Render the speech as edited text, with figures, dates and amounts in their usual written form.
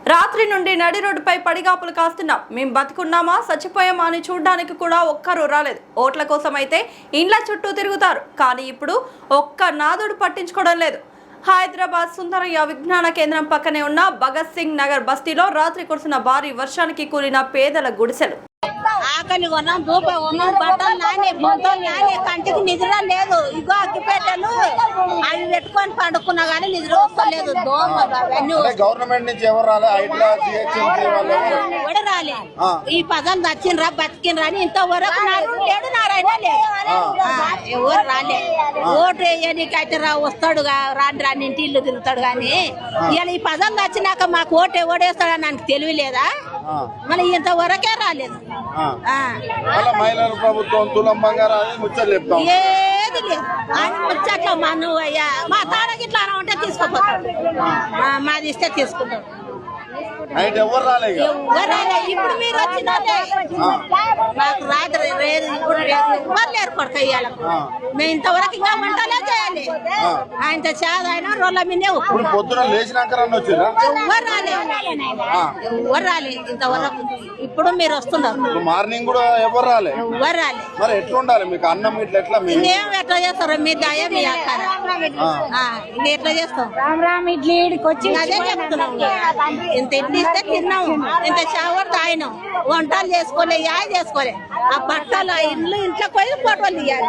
రాత్రి నుండి నడి రోడ్డుపై పడిగాపులు కాస్తున్నాం. మేము బతుకున్నామా చచ్చిపోయామా అని చూడడానికి కూడా ఒక్కరూ రాలేదు. ఓట్ల కోసం అయితే ఇండ్ల చుట్టూ తిరుగుతారు, కానీ ఇప్పుడు ఒక్క నాదుడు పట్టించుకోవడం లేదు. హైదరాబాద్ సుందరయ్య విజ్ఞాన కేంద్రం పక్కనే ఉన్న భగత్ సింగ్ నగర్ బస్తీలో రాత్రి కురిసిన భారీ వర్షానికి కూలిన పేదల గుడిసెలు. ఆకలి కొన్నాం, రూపాయి కొన్నాం, బట్టలు నాని బొంతలు నాని, కంటికి నిద్ర లేదు. ఇగో అగ్గిపెట్టెలు అవి పెట్టుకొని పండుకున్నా గానీ నిద్ర వస్తలేదు. దోమలు అవన్నీ గవర్నమెంట్ నుంచి ఎవరు రాలే. ఈ పదం దచ్చిండ్రా బతికినరా అని ఇంతవరకు లేడు, నారాయణ లేదు, ఎవరు రాలే. ఓటు వేయనికైతే వస్తాడు, రాని రాని ఇంటి ఇల్లు తిరుగుతాడు. కానీ ఇవాళ ఈ పదం దచ్చినాక మాకు ఓటు ఎవడేస్తాడని నాకు తెలియలేదా? మళ్ళీ ఇంతవరకే రాలేదు. మహిళల ప్రభుత్వం తులం బంగారం ముచ్చట్లు చెప్తాం, ఏది లేదు. ఆయన ముచ్చట్లు మా నువ్వు అయ్యా మా తాడగిట్లా ఉంటే తీసుకోపోతాడు, మాది ఇస్తే తీసుకుంటాడు. ఎవరు రాలే. ఇప్పుడు మీరు వచ్చిన మాకు రాత్రి ఇప్పుడు ఎవరు ఏర్పడతాయి. మేము ఇంతవరకు ఇంకా వంటలే చేయాలి. ఆయన చేద ఆయన రోడ్ల మీదే పొద్దున లేచినాక ఎవరు రాలే, ఎవరు రాలే ఇంతవరకు. ఇప్పుడు మీరు వస్తున్నారు, మార్నింగ్ కూడా ఎవరు రాలే. ఎవరు రాలే. మరి ఎట్లా ఉండాలి మీకు అన్నం ఇట్లా ఎట్లా ఇంకేం ఎట్లా చేస్తారు? మీ దయ మీ అక్కడ ఇంకా ఎట్లా చేస్తాం? ఇడ్లీ వచ్చి అదే చెప్తున్నాం. ఇంత ఇడ్లీ ఇస్తే తిన్నాము, ఇంత షవర్ తాగినాం, వంటలు చేసుకోలే, యా చేసుకోలే. ఆ బట్టలు ఇంట్లో పోయి ఫోటోలు తీయాలి.